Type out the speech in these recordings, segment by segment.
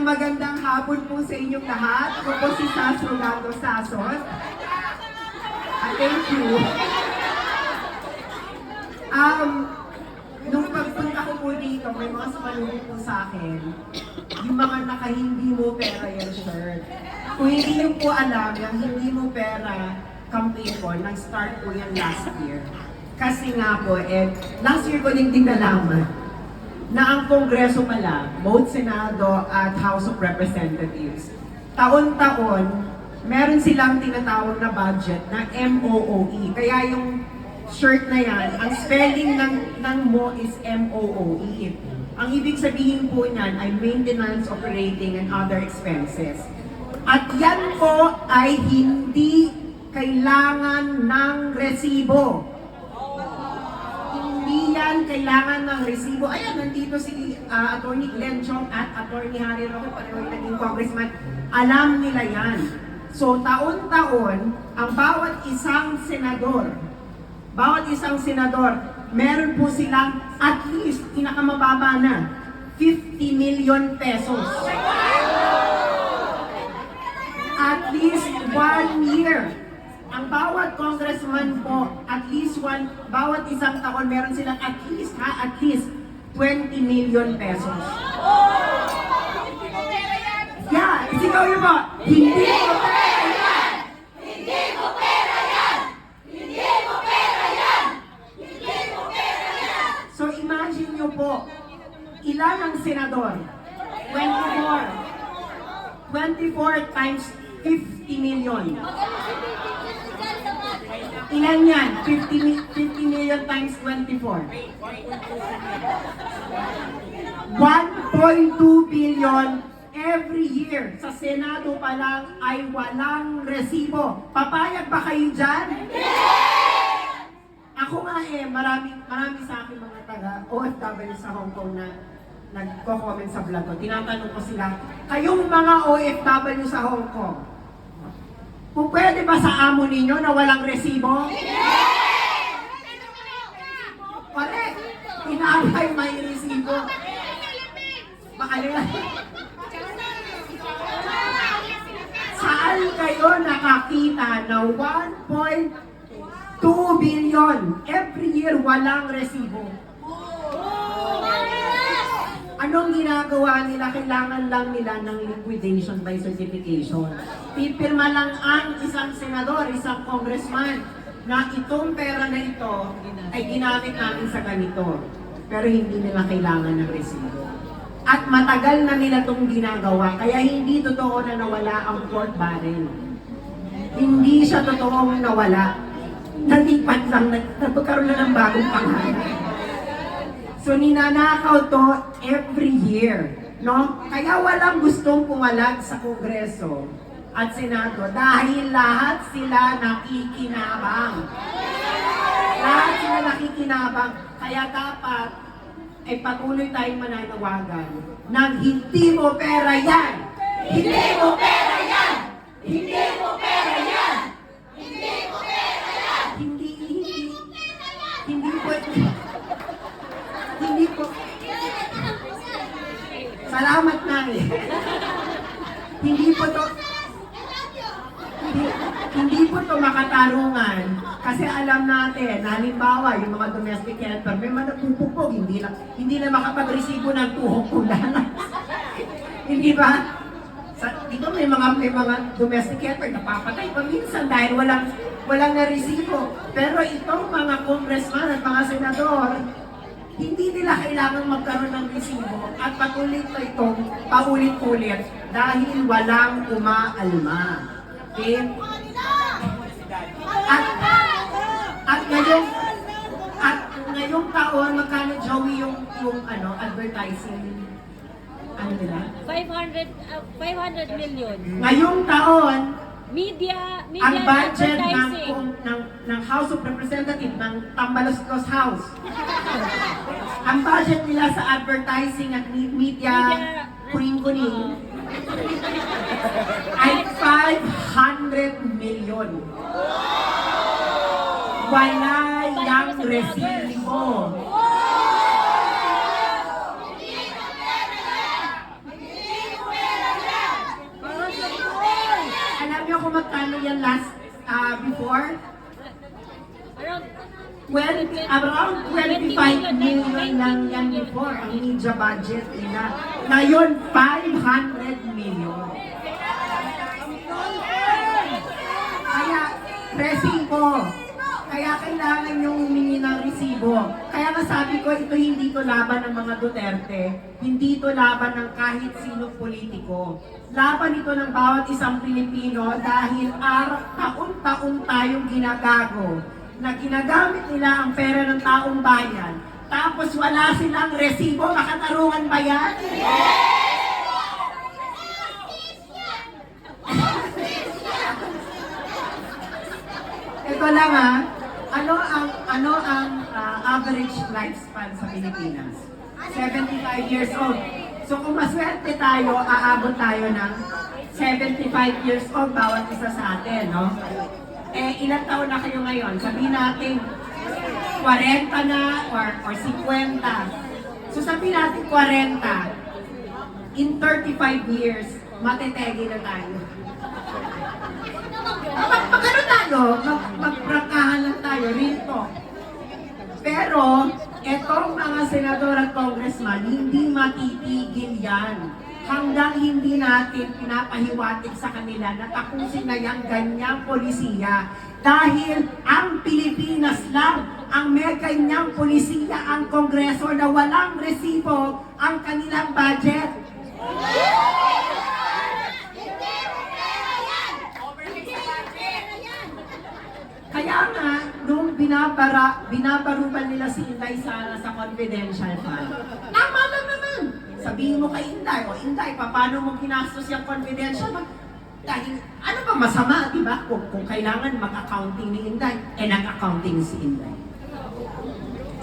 magandang hapon po sa inyong lahat. Ako po si Sas Rolando Sason. Thank you. Nung pagpunta ko po dito, may mga sumalubog po sa akin, yung mga naka-hindi mo pera yan shirt. Kung hindi niyo po alam, yung hindi mo pera campaign po, nag-start po yan last year. Kasi nga po, last year ko din nalaman na ang Kongreso pala, both Senado at House of Representatives, taon-taon, meron silang tinatawag na budget na MOOE. Kaya yung shirt na yan, ang spelling ng mo is MOOE. Ang ibig sabihin po niyan ay maintenance, operating, and other expenses. At yan po ay hindi kailangan ng resibo. Hindi yan kailangan ng resibo. Ayan, nandito si Attorney Glenn Chong at Attorney Harry Roque, pareho yung naging congressman. Alam nila yan. So, taon-taon, ang bawat isang senador, meron po silang at least, pinakamababa na, 50 million pesos. At least 1 year. Ang bawat congressman po, at least bawat isang taon, meron silang at least 20 million pesos. Yeah, sigaw yun po. Hindi mo pera yan! Hindi mo pera yan! Hindi mo pera yan! Hindi mo pera yan! So imagine nyo po, ilan ang senador? 24. 24 times 50 million. Ilan yan? 50 million times 24. 1.2 billion every year. Sa Senado pa lang ay walang resibo. Papayag ba kayo dyan? Ako nga marami sa akin mga taga OFW sa Hong Kong na nagko-comment sa vlog ko. Tinatanong ko sila, kayong mga OFW sa Hong Kong, kung pwede ba sa amo ninyo na walang resibo? Correct! Inaabay may resibo. Makalila. Saan kayo nakakita na 1.2 billion every year walang resibo? Anong ginagawa nila? Kailangan lang nila ng liquidation by certification. Pipirma lang ang isang senador, isang congressman na itong pera na ito ay ginamit namin sa ganito. Pero hindi nila kailangan ng resibo. At matagal na nila itong ginagawa, kaya hindi totoo na nawala ang pork barrel. Hindi siya totoong nawala. Nalipat lang, nagkaroon na ng bagong pangalan. So ninanakaw to every year, no? Kaya walang gustong pumalag sa Kongreso at Senado dahil lahat sila nakikinabang. Lahat sila nakikinabang. Kaya dapat ay patuloy tayong mananawagan ng hindi mo pera yan! Hindi mo pera yan! Hindi mo pera yan! Hindi mo pera yan! Hindi po. Salamat namin. Hindi po to makatarungan kasi alam natin, halimbawa yung mga domestic helper, may mga nagpupupog, hindi na makapag-resibo ng tuhok kulang. Hindi ba? Dito may mga domestic helper napapatay pa minsan dahil walang na-resibo. Pero itong mga congressman at mga senador, hindi nila kailangang magkaroon ng resibo at patuloy pa itong paulit-ulit dahil walang umaalma. Okay? At ngayong taon, magkano Joey yung advertising? Ano nila? 500 million. Ngayong taon, Media ang budget advertising. ng House of Representatives, ng Tambaluslos House, ang budget nila sa advertising at media kuning-kuning ay 500 million. Wala yang resibo. magkano yan before? Around Around 25 million lang yan before ang media budget nila. Ngayon, 500 million. Kaya, resibo. Kaya kailangan nyo humingi ng resibo. Kaya nga sabi ko, ito hindi to laban ng mga Duterte. Hindi to laban ng kahit sinong politiko. Laban ito ng bawat isang Pilipino dahil taon-taon tayong ginagago na ginagamit nila ang pera ng taong bayan. Tapos wala silang resibo. Makatarungan ba yan? Ito lang ano ang average lifespan sa Pilipinas? 75 years old. So kung maswerte tayo, aabot tayo ng 75 years old bawat isa sa atin, no? Eh, ilang taon na kayo ngayon? Sabihin natin, 40 na or 50. So sabihin natin 40. In 35 years, matetegi na tayo. Magkano tayo? Magprangkahan lang tayo, real talk. Pero, etong mga senador at congressman, hindi matitigil yan. Hanggang hindi natin pinapahiwatig sa kanila na tapusin na yung ganyang polisiya. Dahil ang Pilipinas lang ang may ganyang polisiya, ang Kongreso na walang resibo ang kanilang budget. Kaya nga, nung binabaruban nila si Inday Sara sa confidential fund, tama lang naman. Sabihin mo kay Inday, o Inday, paano mo ginastos yung confidential fund? Dahil, ano ba masama, di ba? Kung kailangan mag-accounting ni Inday, nag-accounting si Inday.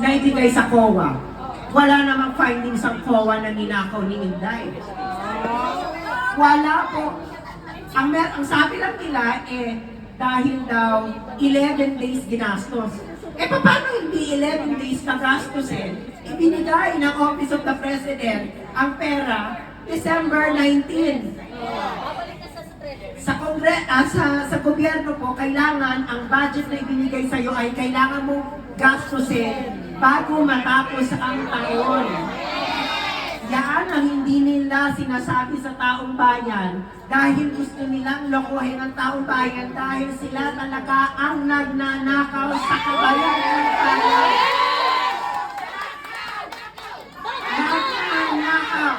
Naibigay sa COA. Wala namang findings ang COA na ninakaw ni Inday. Wala po. Ang sabi lang nila, dahil daw 11 days ginastos. Paano hindi 11 days na gastusin? Ibinigay ng Office of the President ang pera December 19. Sa gobyerno po, kailangan ang budget na ibinigay sa iyo ay kailangan mo gastusin bago matapos ang taon. Yan ang hindi nila sinasabi sa taong bayan dahil gusto nilang lokohin ang taong bayan dahil sila talaga ang nagnanakaw sa kabayan ng bayan. Nagnanakaw.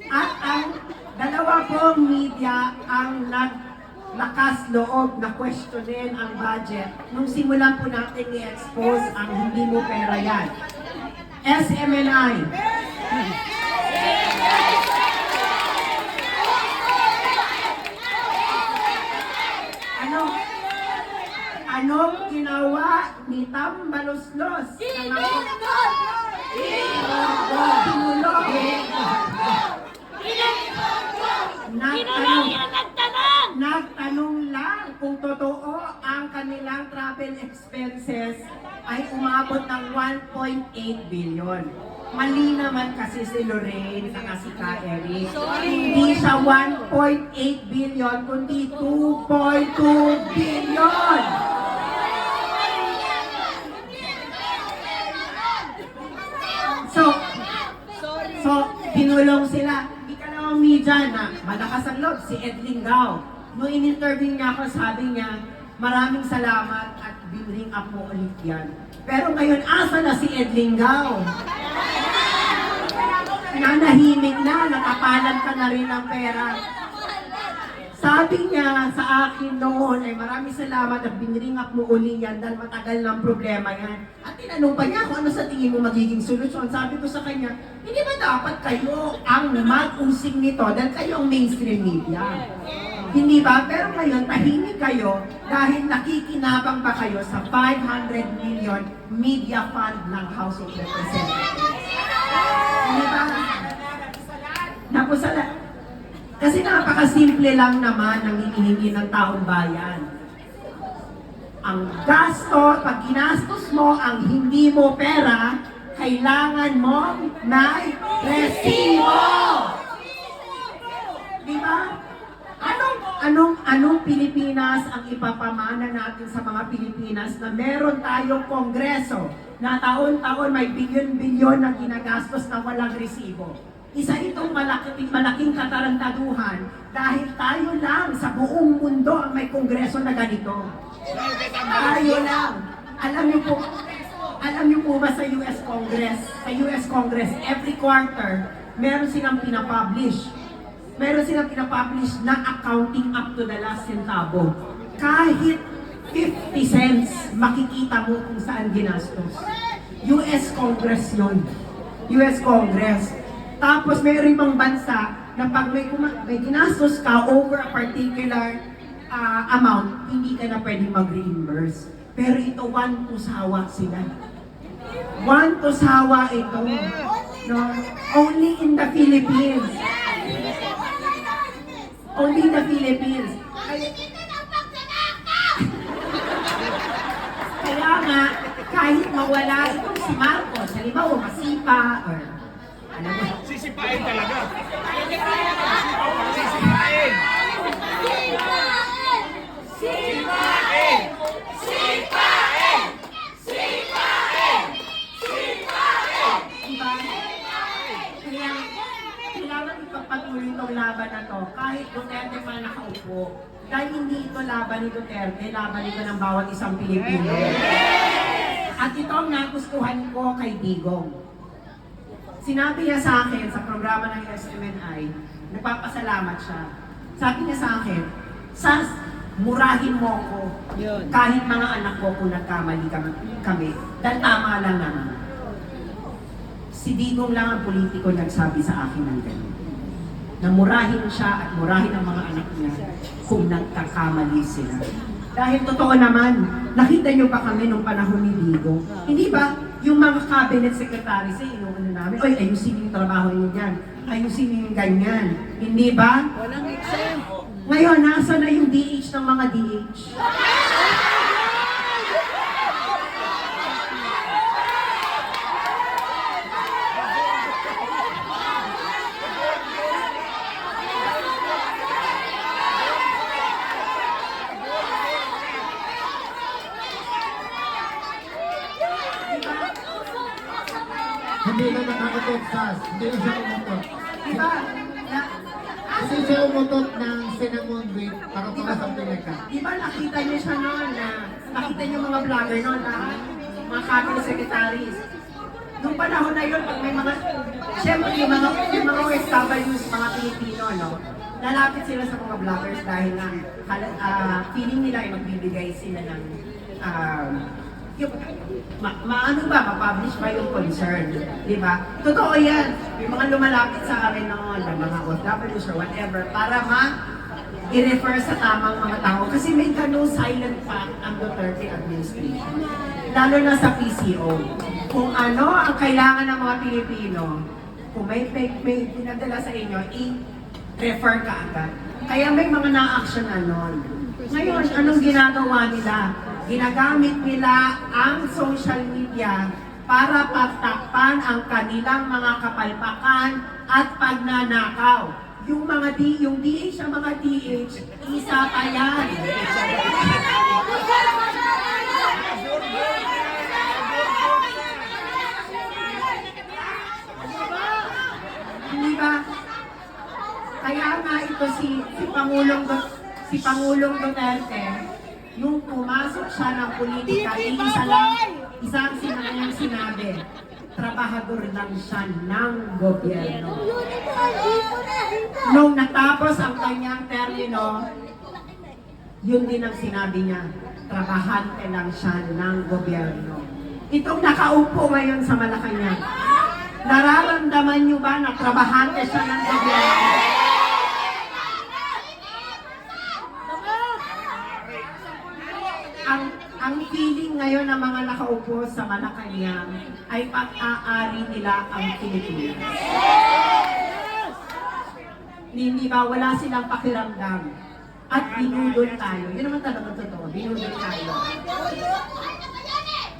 At ang dalawa pong media ang lakas loob na questionin ang budget nung simulan po natin i-expose ang hindi mo pera yan. SMNI. Anong ginawa ni Tambaloslos? Nagtanong lang kung totoo ang kanilang travel expenses ay umabot ng 1.8 billion. Mali naman kasi si Lorraine at si Ka Eric. Hindi siya 1.8 billion, kundi 2.2 billion. So, pinulong sila. Ikalawang media na malakas ang loob, si Ed Lingao. Nung in-interview niya ako, sabi niya, maraming salamat at bring up mo ulit yan. Pero ngayon, asa na si Ed Lingao? Nanahimik na, nakapalan ka na rin ng pera. Sabi niya sa akin noon ay maraming salamat at binring up mo uli yan dahil matagal ng problema yan. At tinanong pa niya kung ano sa tingin mo magiging solusyon. Sabi ko sa kanya, hindi ba dapat kayo ang mag-usig nito dahil kayo ang mainstream media? Hindi ba? Pero ngayon, tahimik kayo dahil nakikinabang ba kayo sa 500 million media fund ng House of Representatives? Hindi ba? Napusalan. Kasi napakasimple lang naman ang hinihingi ng taong bayan. Ang gasto, pag ginastos mo ang hindi mo pera, kailangan mo may resibo. Di ba? Anong Pilipinas ang ipapamana natin sa mga Pilipinas na meron tayong kongreso na taon-taon may bilyon-bilyon na ginagastos na walang resibo? Isa itong malaking katarantaduhan dahil tayo lang sa buong mundo ang may kongreso na ganito. Tayo lang. Alam niyo po ba sa US Congress, every quarter, meron silang pinapublish. Meron silang pinapublish na accounting up to the last centavo. Kahit 50 cents, makikita mo kung saan ginastos. US Congress yun. US Congress. Tapos mayroon ibang bansa na pag may ginastos ka over a particular amount, hindi ka na pwedeng mag-reimburse. Pero ito, one to sawa sila. One to sawa ito. No? Only in the Philippines. Only in the Philippines. Kaya nga, kahit mawala itong si Marcos, halimbawa masipa, or alam mo, Sisipain talaga. Sisipain. Sipain! Sipain! Sipain! Sipain! diba? Kaya, kailangan ipagpatuloy itong laban na to, kahit Duterte pa nakaupo. Dahil hindi ito laban ni Duterte, laban ito ng bawat isang Pilipino. At ito ang nagustuhan ko kay Digong. Sinabi niya sa akin sa programa ng SMNI, nagpapasalamat siya. Sabi niya sa akin, Sas, murahin mo ko kahit mga anak ko kung nagkamali kami. Dahil tama lang naman. Si Digong lang ang politiko nagsabi sa akin ng ganyan. Na murahin siya at murahin ang mga anak niya kung nagkakamali sila. Dahil totoo naman, nakita niyo pa kami nung panahon ni Digong. Hindi ba? Yung mga cabinet secretaries ay inuunan namin, oy, ayusin niyo yung trabaho niyo dyan. Ayusin niyo yung ganyan. Hindi ba? Walang exempt. Ngayon, nasa na yung DH ng mga DH? Hindi na nakakatot, Sas. Hindi na siya umutot. Diba? Hindi siya umutot ng cinnamon bread para sa pinagka. Diba nakita niyo siya noon na, nakita niyo mga vlogger noon na mga cabinet secretaries. Nung panahon na yun, pag may mga, syempre yung mga OFWs, mga Pilipino, no? Lalapit sila sa mga vloggers dahil na feeling nila ay magbibigay sila ng yung, ano ba, ma-publish ba yung concern, di ba? Totoo yan. Yung mga lumalapit sa akin noon, ng mga OFWs or whatever, para i-refer sa tamang mga tao. Kasi may ganun silent fact ang Duterte administration. Lalo na sa PCO. Kung ano ang kailangan ng mga Pilipino, kung may pinadala sa inyo, i-refer ka agad. Kaya may mga na-action nun. Ngayon, anong ginagawa nila? Ginagamit nila ang social media para pagtakpan ang kanilang mga kapalpakan at pagnanakaw. Yung DH ang mga DH, isa pa yan. Hindi ba? Kaya nga ito si Pangulong Duterte, nung pumasok siya ng politika, isang sinanyang sinabi, trabahador lang siya ng gobyerno. Nung natapos ang kanyang termino, yun din ang sinabi niya, trabahante lang siya ng gobyerno. Itong nakaupo ngayon sa Malacanang, nararamdaman niyo ba na trabahante siya ng gobyerno? Ang feeling ngayon ng mga nakaupo sa Malacanang ay pag-aari nila ang Pilipinas. Hindi ba? Wala silang pakiramdam. At binudol tayo. Yun naman talaga totoo. Binudol tayo.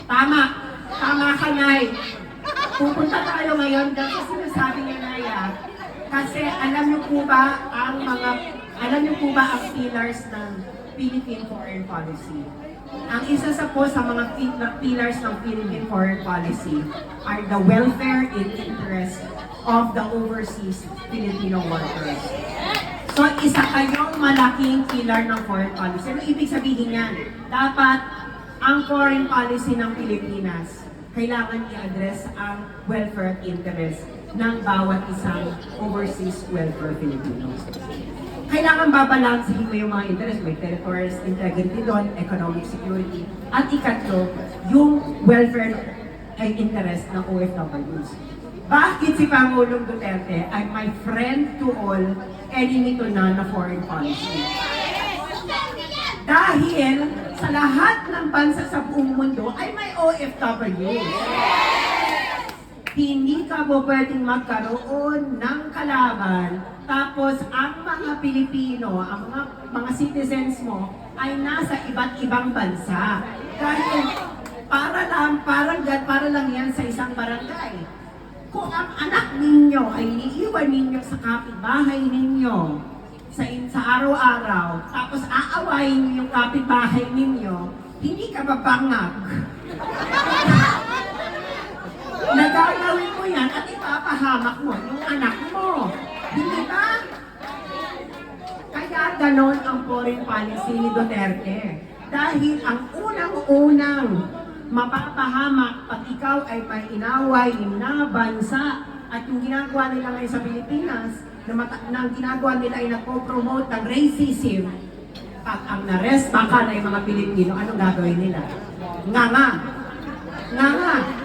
Tama. Tama ka, Nay. pupunta tayo ngayon dahil sa sinasabi niya Naya, kasi alam niyo po ba ang pillars ng Philippine foreign policy? Ang isa sa mga pillars ng Philippine foreign policy are the welfare and interest of the overseas Filipino workers. So, isa kayong malaking pillar ng foreign policy. Ano ibig sabihin yan? Dapat ang foreign policy ng Pilipinas, kailangan i-address ang welfare interest ng bawat isang overseas welfare Filipinos. Kailangan babalansin mo yung mga interest, may territorial integrity doon, economic security, at ikatlo, yung welfare ay interest ng OFWs. Bakit si Pangulong Duterte ay my friend to all, enemy to none na foreign policy? Dahil sa lahat ng bansa sa buong mundo ay may OFW. Hindi ka po pwedeng magkaroon ng kalaban, tapos ang mga Pilipino, ang mga citizens mo ay nasa iba't ibang bansa. Dahil para lang yan sa isang barangay. Kung ang anak ninyo ay iniiwan ninyo sa kapitbahay ninyo sa araw-araw, tapos aawayin niyo yung kapitbahay ninyo, hindi ka babangag. Nagagawin mo yan at ipapahamak mo yung anak mo. Hindi ba? Kaya ganon ang foreign policy ni Duterte. Dahil ang unang-unang mapapahamak pag ikaw ay may inaway na bansa at yung ginagawa nila ngayon sa Pilipinas, na ang ginagawa nila ay nagpo-promote ng racism, pag ang nares baka na yung mga Pilipino, anong gagawin nila? Nga.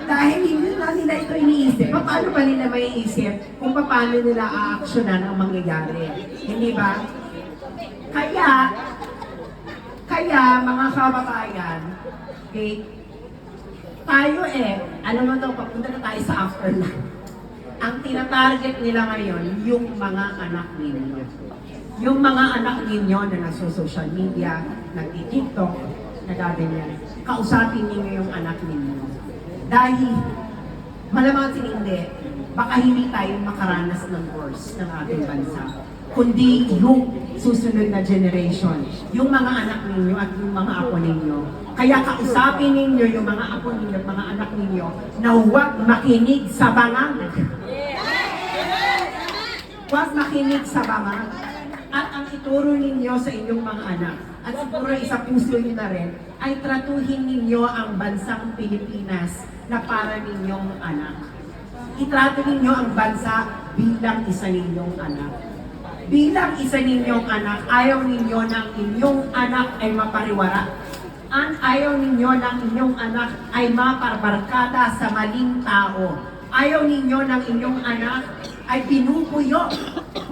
Dahil hindi na nila ito iniisip, paano ba nila maiisip kung paano nila aaksyonan ang mangyayari? Hindi ba? Kaya mga kababayan, okay, tayo ano mo daw, papunta na tayo sa afterlife. Ang tinatarget nila ngayon, yung mga anak ninyo. Yung mga anak ninyo na nasa social media, nag-TikTok, nagaganyan. Kausapin ninyo yung anak ninyo. Dahil, malamang hindi, baka hindi tayo makaranas ng wars ng ating bansa. Kundi yung susunod na generation, yung mga anak ninyo at yung mga apo ninyo. Kaya kausapin ninyo yung mga apo ninyo at mga anak ninyo na huwag makinig sa bangag. Huwag makinig sa bangag. At ang ituro ninyo sa inyong mga anak, at siguro isa puso nyo na rin, ay tratuhin ninyo ang bansang Pilipinas na para ninyong anak. Itrato ninyo ang bansa bilang isa ninyong anak. Bilang isa ninyong anak, ayaw ninyo ng inyong anak ay mapariwara. Ayaw ninyo ng inyong anak ay maparbarkada sa maling tao. Ayaw ninyo ng inyong anak ay binubuyo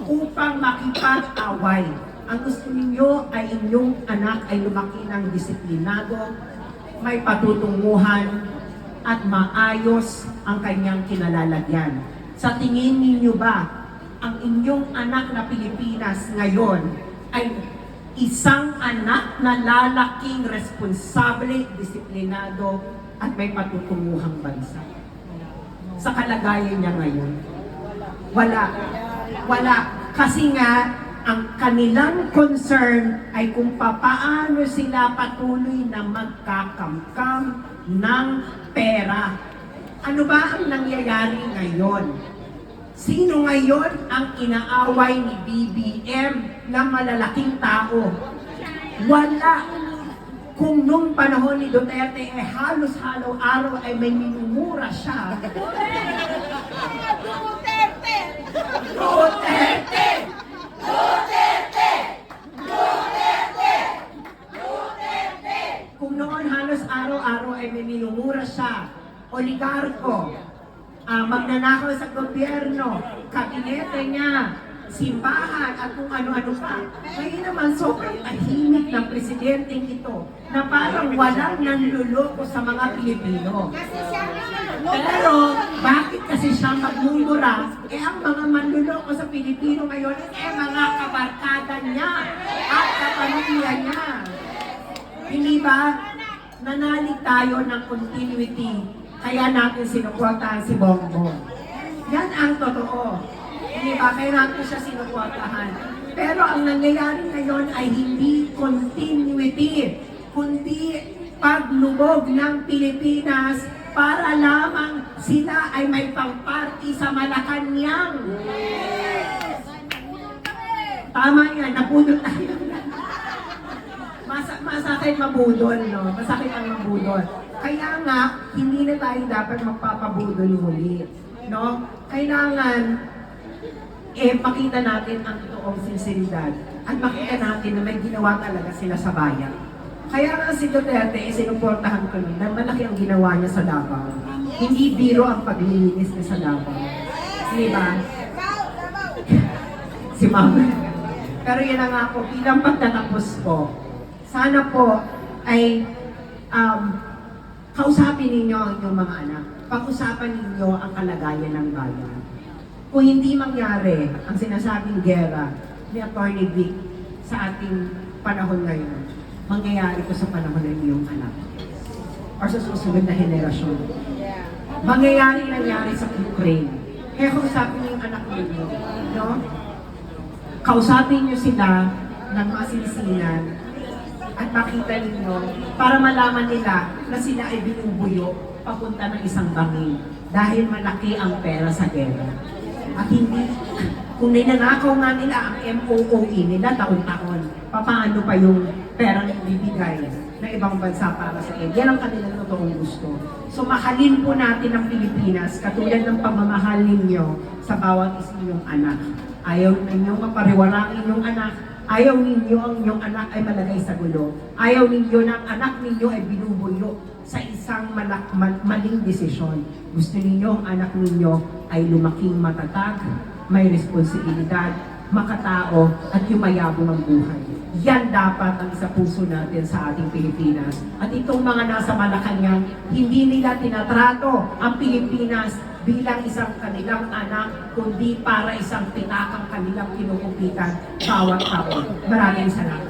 upang makipag-away. Ang gusto ninyo ay inyong anak ay lumaki ng disiplinado, may patutunguhan, at maayos ang kanyang kinalalagyan. Sa tingin ninyo ba, ang inyong anak na Pilipinas ngayon ay isang anak na lalaking responsable, disiplinado, at may patutunguhang bansa? Sa kalagayan niya ngayon, wala. Kasi nga, ang kanilang concern ay kung paano sila patuloy na magkakamkam ng pera. Ano ba ang nangyayari ngayon? Sino ngayon ang inaaway ni BBM na malalaking tao? Wala. Kung nung panahon ni Duterte halos araw-araw ay may minumura siya. Kung noon halos araw-araw ay may minumura siya, oligarko, magnanakaw sa gobyerno, kabinete niya, simbahan, at kung ano-ano pa. Ngayon naman, sobrang tahimik ng presidenteng ito na parang walang nanluloko sa mga Pilipino. Pero, bakit kasi siya magmumura? Ang mga manluloko sa Pilipino ngayon, mga kabarkada niya at kapamilya niya. Hindi ba? Nanalig tayo ng continuity Kaya natin sinuportahan si Bongbong. Yan ang totoo. Hindi ba? Kaya natin siya sinuportahan. Pero ang nangyayari ngayon ay hindi continuity, kundi paglubog ng Pilipinas para lamang sila ay may pang-party sa Malacanang. Tama yan, napudol tayo. Masakit mabudol, no? Masakit ang mabudol. Kaya nga, hindi na tayo dapat magpapabudol muli, no? Kailangan, makita natin ang totoong sinseridad at makita natin na may ginawa talaga sila sa bayan. Kaya nga si Duterte, sinuportahan ko nun, na malaki ang ginawa niya sa Davao. Hindi biro ang paglilinis niya sa Davao. Di ba? Si Mama. Pero yun na nga po, bilang pagtatapos po, sana po ay kausapin ninyo ang inyong mga anak. Pag-usapan ninyo ang kalagayan ng bayan. Kung hindi mangyari ang sinasabing gera ni Atty. Vic sa ating panahon ngayon, mangyayari ko sa panahon ng iyong anak or sa susunod na henerasyon. Mangyayari nangyari sa Ukraine. Kaya kausapin niyo yung anak ninyo, no? Kausapin niyo sila ng masinsinan at makita ninyo para malaman nila na sila ay binubuyo papunta ng isang bangin dahil malaki ang pera sa gera. At hindi, kung ninanakaw nga nila ang MOOE nila taon-taon, paano pa yung perang ibibigay ng ibang bansa para sa aid? Yan ang kanilang totoong gusto. So mahalin po natin ang Pilipinas katulad ng pamamahal ninyo sa bawat isa ninyong anak. Ayaw ninyong mapariwara ang inyong anak. Ayaw ninyo ang inyong anak ay malagay sa gulo. Ayaw ninyo na ang anak ninyo ay binubuyo sa isang maling desisyon. Gusto ninyo ang anak ninyo ay lumaking matatag, may responsibilidad, makatao, at yumayabong ang buhay. Yan dapat ang isa puso natin sa ating Pilipinas. At itong mga nasa Malacanang, hindi nila tinatrato ang Pilipinas bilang isang kanilang anak, kundi para isang pitakang kanilang kinukupitan bawat taon. Maraming salamat.